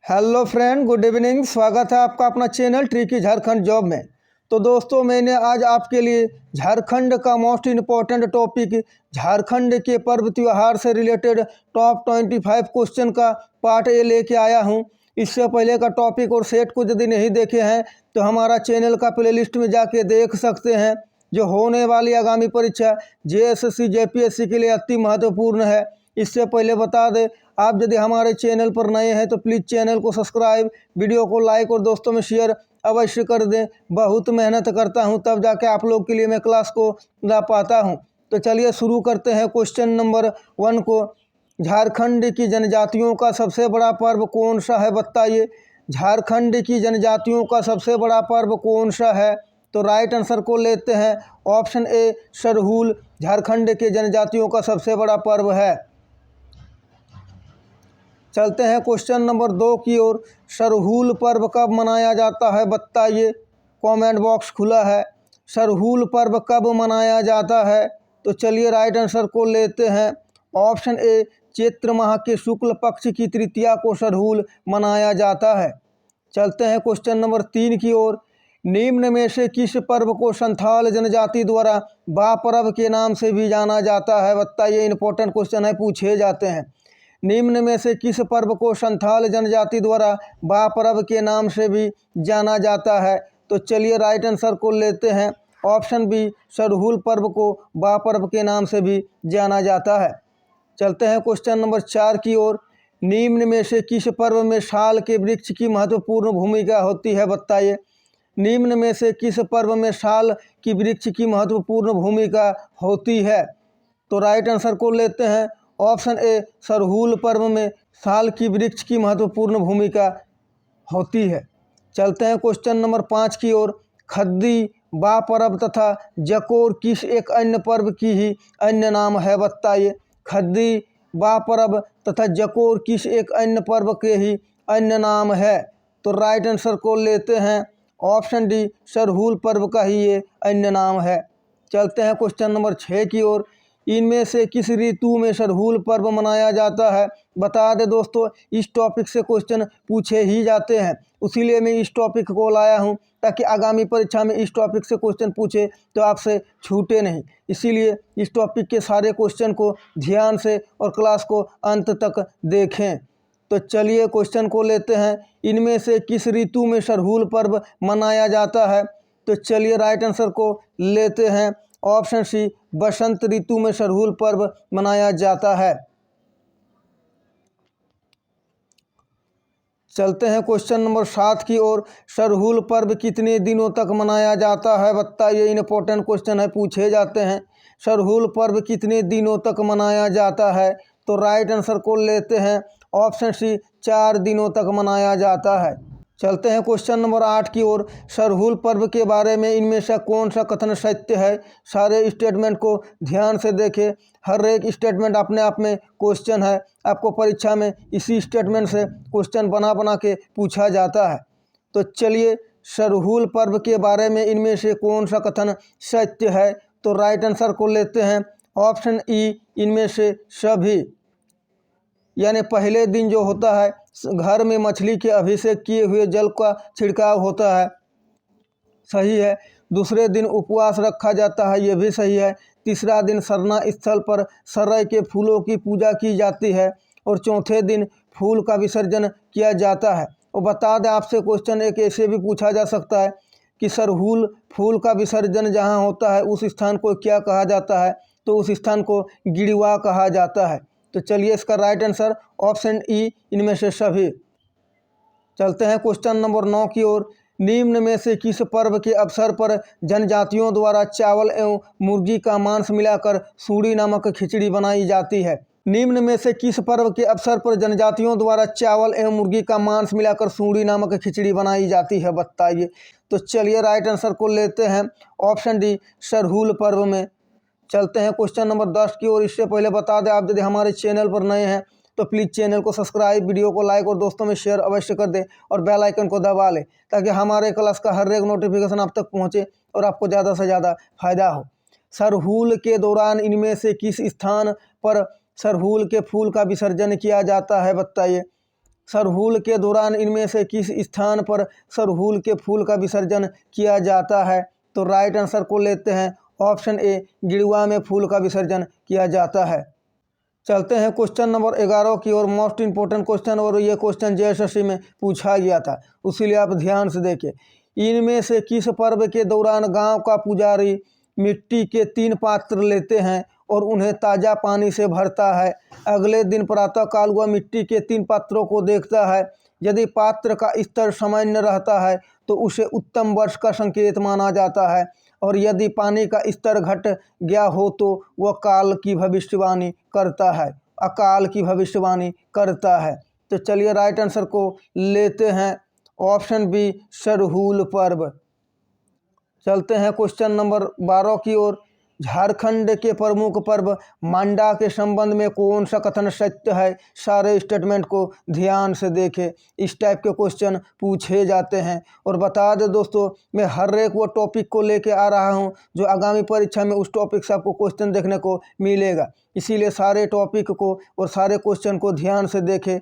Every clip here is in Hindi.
Hello friend, good evening. स्वागत है आपका अपना चैनल ट्रिकी झारखंड जॉब में। तो दोस्तों, मैंने आज आपके लिए झारखंड का मोस्ट इम्पॉर्टेंट टॉपिक झारखंड के पर्व त्यौहार से रिलेटेड टॉप 25 क्वेश्चन का पार्ट ए लेके आया हूं। इससे पहले का टॉपिक और सेट को यदि नहीं देखे हैं तो हमारा चैनल का प्लेलिस्ट में जाके देख सकते हैं। जो होने वाली आगामी परीक्षा जेएसएससी जेपीएससी के लिए अति महत्वपूर्ण है। इससे पहले बता दें, आप यदि हमारे चैनल पर नए हैं तो प्लीज़ चैनल को सब्सक्राइब, वीडियो को लाइक और दोस्तों में शेयर अवश्य कर दें। बहुत मेहनत करता हूं तब जाके आप लोग के लिए मैं क्लास को ला पाता हूं। तो चलिए शुरू करते हैं क्वेश्चन नंबर 1 को। झारखंड की जनजातियों का सबसे बड़ा पर्व कौन सा है, बताइए। झारखंड की जनजातियों का सबसे बड़ा पर्व कौन सा है? तो राइट आंसर को लेते हैं ऑप्शन ए सरहूल। झारखंड के जनजातियों का सबसे बड़ा पर्व है। चलते हैं क्वेश्चन नंबर 2 की ओर। सरहूल पर्व कब मनाया जाता है, बताइए। कमेंट बॉक्स खुला है। सरहूल पर्व कब मनाया जाता है? तो चलिए राइट आंसर को लेते हैं ऑप्शन ए चैत्र माह के शुक्ल पक्ष की तृतीया को सरहूल मनाया जाता है। चलते हैं क्वेश्चन नंबर 3 की ओर। निम्न में से किस पर्व को संथाल जनजाति द्वारा बा पर्व के नाम से भी जाना जाता है, बताइए। इंपॉर्टेंट क्वेश्चन है, पूछे जाते हैं। निम्न में से किस पर्व को संथाल जनजाति द्वारा बा पर्व के नाम से भी जाना जाता है? तो चलिए राइट आंसर को लेते हैं ऑप्शन बी सरहूल पर्व को बा पर्व के नाम से भी जाना जाता है। चलते हैं क्वेश्चन नंबर 4 की ओर। निम्न में से किस पर्व में साल के वृक्ष की महत्वपूर्ण भूमिका होती है, बताइए। निम्न में से किस पर्व में साल की वृक्ष की महत्वपूर्ण भूमिका होती है? तो राइट आंसर को लेते हैं ऑप्शन ए सरहूल पर्व में साल की वृक्ष की महत्वपूर्ण भूमिका होती है। चलते हैं क्वेश्चन नंबर 5 की ओर। खद्दी, बा पर्व तथा जकोर किस एक अन्य पर्व की ही अन्य नाम है, बताइए। खद्दी, बा पर्व तथा जकोर किस एक अन्य पर्व के ही अन्य नाम है? तो राइट आंसर को लेते हैं ऑप्शन डी सरहूल पर्व का ही ये अन्य नाम है। चलते हैं क्वेश्चन नंबर 6 की ओर। इनमें से किस ऋतु में सरहूल पर्व मनाया जाता है? बता दें दोस्तों, इस टॉपिक से क्वेश्चन पूछे ही जाते हैं, इसीलिए मैं इस टॉपिक को लाया हूं ताकि आगामी परीक्षा में इस टॉपिक से क्वेश्चन पूछे तो आपसे छूटे नहीं। इसीलिए इस टॉपिक के सारे क्वेश्चन को ध्यान से और क्लास को अंत तक देखें। तो चलिए क्वेश्चन को लेते हैं। इनमें से किस ऋतु में सरहूल पर्व मनाया जाता है? तो चलिए राइट आंसर को लेते हैं ऑप्शन सी बसंत ऋतु में सरहूल पर्व मनाया जाता है। चलते हैं क्वेश्चन नंबर 7 की ओर। सरहूल पर्व कितने दिनों तक मनाया जाता है, बताइए। इंपॉर्टेंट क्वेश्चन है, पूछे जाते हैं। सरहूल पर्व कितने दिनों तक मनाया जाता है? तो राइट आंसर को लेते हैं ऑप्शन सी 4 दिनों तक मनाया जाता है। चलते हैं क्वेश्चन नंबर 8 की ओर। सरहूल पर्व के बारे में इनमें से कौन सा कथन सत्य है? सारे स्टेटमेंट को ध्यान से देखें। हर एक स्टेटमेंट अपने आप में क्वेश्चन है। आपको परीक्षा में इसी स्टेटमेंट से क्वेश्चन बना बना के पूछा जाता है। तो चलिए, सरहूल पर्व के बारे में इनमें से कौन सा कथन सत्य है? तो राइट आंसर को लेते हैं ऑप्शन ई इनमें से सभी। यानी पहले दिन जो होता है घर में मछली के अभिषेक किए हुए जल का छिड़काव होता है, सही है। दूसरे दिन उपवास रखा जाता है, ये भी सही है। तीसरा दिन सरना स्थल पर सरय के फूलों की पूजा की जाती है और चौथे दिन फूल का विसर्जन किया जाता है। और बता दें आपसे, क्वेश्चन एक ऐसे भी पूछा जा सकता है कि सरहूल फूल का विसर्जन जहाँ होता है उस स्थान को क्या कहा जाता है? तो उस स्थान को गिड़वा कहा जाता है। तो चलिए इसका राइट आंसर ऑप्शन ई इनमें से सभी। चलते हैं क्वेश्चन नंबर 9 की ओर। निम्न में से किस पर्व के अवसर पर जनजातियों द्वारा चावल एवं मुर्गी का मांस मिलाकर सूड़ी नामक खिचड़ी बनाई जाती है? निम्न में से किस पर्व के अवसर पर जनजातियों द्वारा चावल एवं मुर्गी का मांस मिलाकर सूड़ी नामक खिचड़ी बनाई जाती है, बताइए। तो चलिए राइट आंसर को लेते हैं ऑप्शन डी सरहूल पर्व में। चलते हैं क्वेश्चन नंबर 10 की ओर। इससे पहले बता दें, आप यदि हमारे चैनल पर नए हैं तो प्लीज़ चैनल को सब्सक्राइब, वीडियो को लाइक और दोस्तों में शेयर अवश्य कर दें और बेल आइकन को दबा लें ताकि हमारे क्लास का हर एक नोटिफिकेशन आप तक पहुंचे और आपको ज़्यादा से ज़्यादा फायदा हो। सरहूल के दौरान इनमें से किस स्थान पर सरहूल के फूल का विसर्जन किया जाता है, बताइए। सरहुल के दौरान इनमें से किस स्थान पर सरहुल के फूल का विसर्जन किया जाता है? तो राइट आंसर को लेते हैं ऑप्शन ए, गिड़ुआ में फूल का विसर्जन किया जाता है। चलते हैं क्वेश्चन नंबर 11 की ओर, मोस्ट इंपॉर्टेंट क्वेश्चन, और ये क्वेश्चन जेएसएससी में पूछा गया था, उसीलिए आप ध्यान से देखें। इनमें से किस पर्व के दौरान गांव का पुजारी मिट्टी के 3 पात्र लेते हैं और उन्हें ताज़ा पानी से भरता है? अगले दिन प्रातःकाल वह मिट्टी के 3 पात्रों को देखता है। यदि पात्र का स्तर सामान्य रहता है तो उसे उत्तम वर्ष का संकेत माना जाता है, और यदि पानी का स्तर घट गया हो तो वह काल की भविष्यवाणी करता है, अकाल की भविष्यवाणी करता है। तो चलिए राइट आंसर को लेते हैं ऑप्शन बी, सरहुल पर्व। चलते हैं क्वेश्चन नंबर 12 की ओर। झारखंड के प्रमुख पर्व मांडा के संबंध में कौन सा कथन सत्य है? सारे स्टेटमेंट को ध्यान से देखें, इस टाइप के क्वेश्चन पूछे जाते हैं। और बता दें दोस्तों, मैं हर एक वो टॉपिक को लेके आ रहा हूं जो आगामी परीक्षा में उस टॉपिक से आपको क्वेश्चन देखने को मिलेगा, इसीलिए सारे टॉपिक को और सारे क्वेश्चन को ध्यान से देखें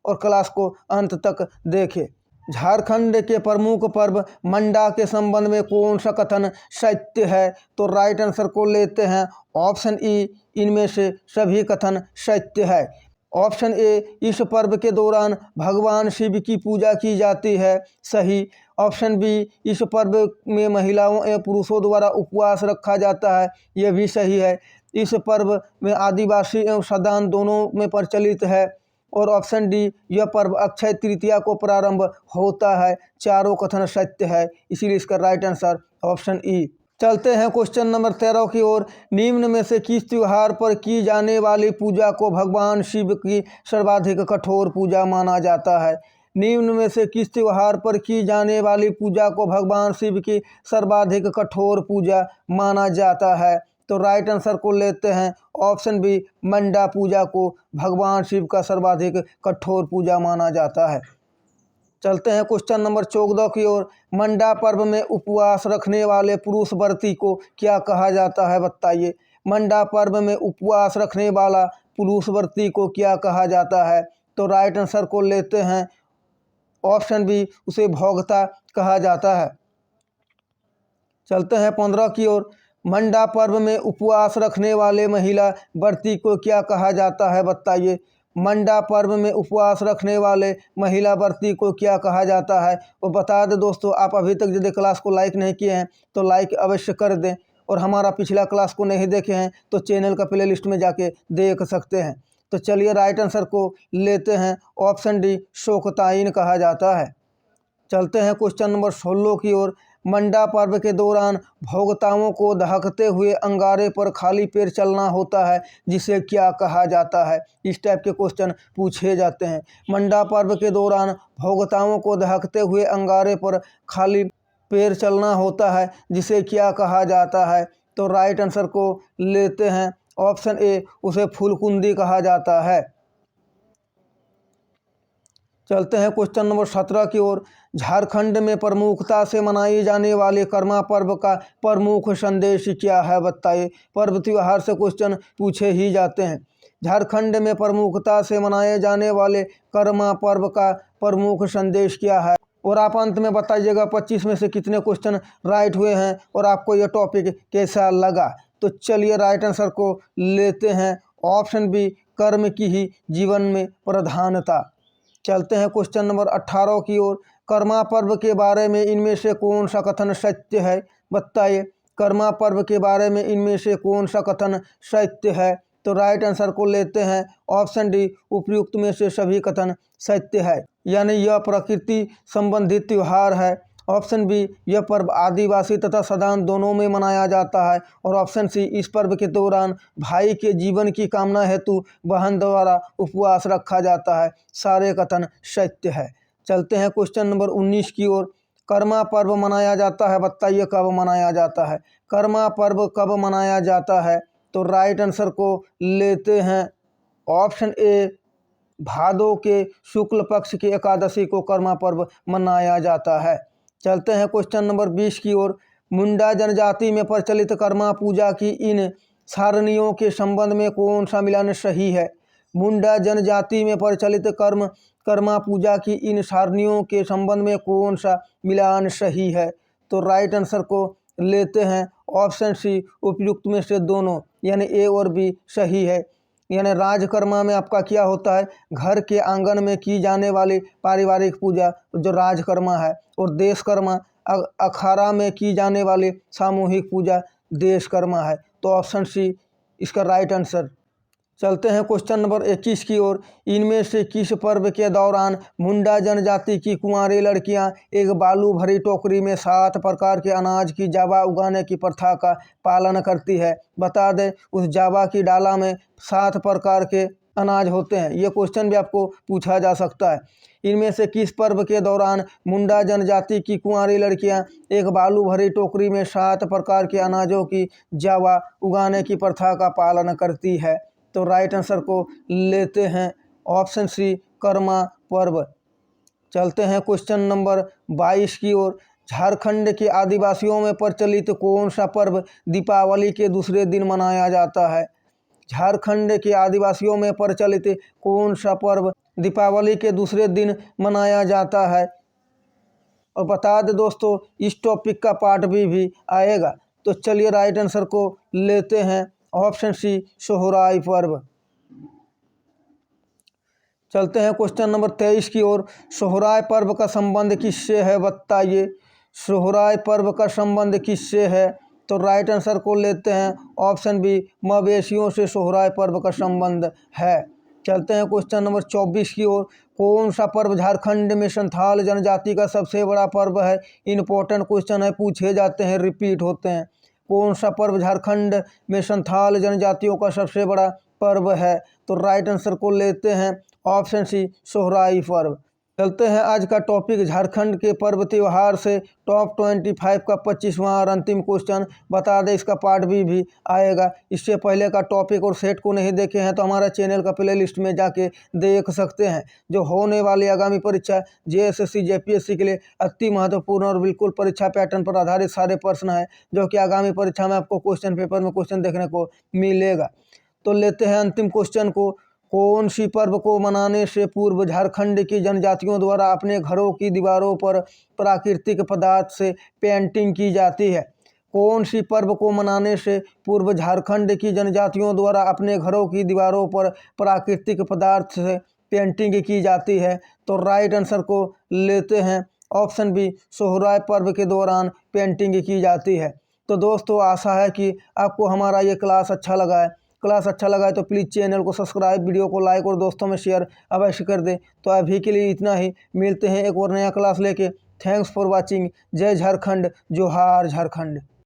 और क्लास को अंत तक देखें। झारखंड के प्रमुख पर्व मंडा के संबंध में कौन सा कथन सत्य है? तो राइट आंसर को लेते हैं ऑप्शन ई, इनमें से सभी कथन सत्य है। ऑप्शन ए, इस पर्व के दौरान भगवान शिव की पूजा की जाती है, सही। ऑप्शन बी, इस पर्व में महिलाओं एवं पुरुषों द्वारा उपवास रखा जाता है, यह भी सही है। इस पर्व में आदिवासी एवं सदान दोनों में प्रचलित है। और ऑप्शन डी, यह पर्व अक्षय तृतीया को प्रारंभ होता है, चारों कथन सत्य है, इसीलिए इसका राइट आंसर ऑप्शन ई। चलते हैं क्वेश्चन नंबर 13 की ओर। निम्न में से किस त्योहार पर की जाने वाली पूजा को भगवान शिव की सर्वाधिक कठोर पूजा माना जाता है? निम्न में से किस त्योहार पर की जाने वाली पूजा को भगवान शिव की सर्वाधिक कठोर पूजा माना जाता है? तो राइट आंसर को लेते हैं ऑप्शन बी, मंडा पूजा को भगवान शिव का सर्वाधिक कठोर पूजा माना जाता है। चलते हैं क्वेश्चन नंबर 14 की ओर। मंडा पर्व में उपवास रखने वाले पुरुष व्रती को क्या कहा जाता है, बताइए। मंडा पर्व में उपवास रखने वाला पुरुष व्रती को क्या कहा जाता है? तो राइट आंसर को लेते हैं ऑप्शन बी, उसे भोगता कहा जाता है। चलते हैं 15 की ओर। मंडा पर्व में उपवास रखने वाले महिला व्रती को क्या कहा जाता है, बताइए। मंडा पर्व में उपवास रखने वाले महिला व्रती को क्या कहा जाता है? और बता दें दोस्तों, आप अभी तक यदि क्लास को लाइक नहीं किए हैं तो लाइक अवश्य कर दें, और हमारा पिछला क्लास को नहीं देखे हैं तो चैनल का प्ले लिस्ट में जाके देख सकते हैं। तो चलिए राइट आंसर को लेते हैं ऑप्शन डी, शोकताइन कहा जाता है। चलते हैं क्वेश्चन नंबर 16 की ओर। मंडा पर्व के दौरान भोगताओं को दहकते हुए अंगारे पर खाली पैर चलना होता है, जिसे क्या कहा जाता है? इस टाइप के क्वेश्चन पूछे जाते हैं। मंडा पर्व के दौरान भोगताओं को दहकते हुए अंगारे पर खाली पैर चलना होता है, जिसे क्या कहा जाता है? तो राइट आंसर को लेते हैं ऑप्शन ए, उसे फूलकुंदी कहा जाता है। चलते हैं क्वेश्चन नंबर 17 की ओर। झारखंड में प्रमुखता से मनाई जाने वाले कर्मा पर्व का प्रमुख संदेश क्या है, बताइए। पर्व त्योहार से क्वेश्चन पूछे ही जाते हैं। झारखंड में प्रमुखता से मनाए जाने वाले कर्मा पर्व का प्रमुख संदेश क्या है? और आप अंत में बताइएगा 25 में से कितने क्वेश्चन राइट हुए हैं और आपको यह टॉपिक कैसा लगा। तो चलिए राइट आंसर को लेते हैं ऑप्शन बी, कर्म की ही जीवन में प्रधानता। चलते हैं क्वेश्चन नंबर 18 की ओर। कर्मा पर्व के बारे में इनमें से कौन सा कथन सत्य है, बताइए। कर्मा पर्व के बारे में इनमें से कौन सा कथन सत्य है? तो राइट आंसर को लेते हैं ऑप्शन डी, उपर्युक्त में से सभी कथन सत्य है, यानी यह प्रकृति संबंधित त्यौहार है। ऑप्शन बी, यह पर्व आदिवासी तथा सदान दोनों में मनाया जाता है। और ऑप्शन सी, इस पर्व के दौरान भाई के जीवन की कामना हेतु बहन द्वारा उपवास रखा जाता है। सारे कथन सत्य है। चलते हैं क्वेश्चन नंबर 19 की ओर। कर्मा पर्व मनाया जाता है, बताइए कब मनाया जाता है? कर्मा पर्व कब मनाया जाता है? तो राइट आंसर को लेते हैं ऑप्शन ए, भादो के शुक्ल पक्ष की एकादशी को कर्मा पर्व मनाया जाता है। चलते हैं क्वेश्चन नंबर 20 की ओर। मुंडा जनजाति में प्रचलित कर्मा पूजा की इन सारणियों के संबंध में कौन सा मिलान सही है? मुंडा जनजाति में प्रचलित कर्म कर्मा पूजा की इन सारणियों के संबंध में कौन सा मिलान सही है? तो राइट आंसर को लेते हैं ऑप्शन सी, उपयुक्त में से दोनों, यानी ए और बी सही है। यानी राजकर्मा में आपका क्या होता है, घर के आंगन में की जाने वाली पारिवारिक पूजा जो राजकर्मा है, और देशकर्मा अखाड़ा में की जाने वाली सामूहिक पूजा देशकर्मा है। तो ऑप्शन सी इसका राइट आंसर। चलते हैं क्वेश्चन नंबर 21 की ओर। इनमें से किस पर्व के दौरान मुंडा जनजाति की कुंवारी लड़कियां एक बालू भरी टोकरी में 7 प्रकार के अनाज की जावा उगाने की प्रथा का पालन करती है? बता दें उस जावा की डाला में 7 प्रकार के अनाज होते हैं। ये क्वेश्चन भी आपको पूछा जा सकता है। इनमें से किस पर्व के दौरान मुंडा जनजाति की कुंवारी लड़कियां एक बालू भरी टोकरी में 7 प्रकार के अनाजों की जावा उगाने की प्रथा का पालन करती है? तो राइट आंसर को लेते हैं ऑप्शन सी, कर्मा पर्व। चलते हैं क्वेश्चन नंबर 22 की ओर। झारखंड के आदिवासियों में प्रचलित कौन सा पर्व दीपावली के दूसरे दिन मनाया जाता है? झारखंड के आदिवासियों में प्रचलित कौन सा पर्व दीपावली के दूसरे दिन मनाया जाता है? और बता दें दोस्तों इस टॉपिक का पार्ट भी आएगा। तो चलिए राइट आंसर को लेते हैं ऑप्शन सी, सोहराई पर्व। चलते हैं क्वेश्चन नंबर 23 की ओर। सोहराय पर्व का संबंध किससे है, बताइए। सोहराय पर्व का संबंध किससे है? तो राइट आंसर को लेते हैं ऑप्शन बी, मवेशियों से सोहराय पर्व का संबंध है। चलते हैं क्वेश्चन नंबर 24 की ओर। कौन सा पर्व झारखंड में संथाल जनजाति का सबसे बड़ा पर्व है? इंपॉर्टेंट क्वेश्चन है, पूछे जाते हैं, रिपीट होते हैं। कौन सा पर्व झारखंड में संथाल जनजातियों का सबसे बड़ा पर्व है? तो राइट आंसर को लेते हैं ऑप्शन सी, सोहराई पर्व। चलते हैं आज का टॉपिक झारखंड के पर्व त्यौहार से टॉप 25 का 25वां और अंतिम क्वेश्चन। बता दें इसका पार्ट भी आएगा। इससे पहले का टॉपिक और सेट को नहीं देखे हैं तो हमारा चैनल का प्लेलिस्ट में जाके देख सकते हैं। जो होने वाली आगामी परीक्षा जेएसएससी जेपीएससी के लिए अति महत्वपूर्ण और बिल्कुल परीक्षा पैटर्न पर आधारित सारे प्रश्न हैं, जो कि आगामी परीक्षा में आपको क्वेश्चन पेपर में क्वेश्चन देखने को मिलेगा। तो लेते हैं अंतिम क्वेश्चन को। कौन सी पर्व को मनाने से पूर्व झारखंड की जनजातियों द्वारा अपने घरों की दीवारों पर प्राकृतिक पदार्थ से पेंटिंग की जाती है? कौन सी पर्व को मनाने से पूर्व झारखंड की जनजातियों द्वारा अपने घरों की दीवारों पर प्राकृतिक पदार्थ से पेंटिंग की जाती है? तो राइट आंसर को लेते हैं ऑप्शन बी, सोहराय पर्व के दौरान पेंटिंग की जाती है। तो दोस्तों आशा है कि आपको हमारा ये क्लास अच्छा लगा है। क्लास अच्छा लगा है तो प्लीज़ चैनल को सब्सक्राइब, वीडियो को लाइक और दोस्तों में शेयर अवश्य कर दें। तो अभी के लिए इतना ही, मिलते हैं एक और नया क्लास लेके। Thanks for watching. जय झारखंड, जोहार झारखंड।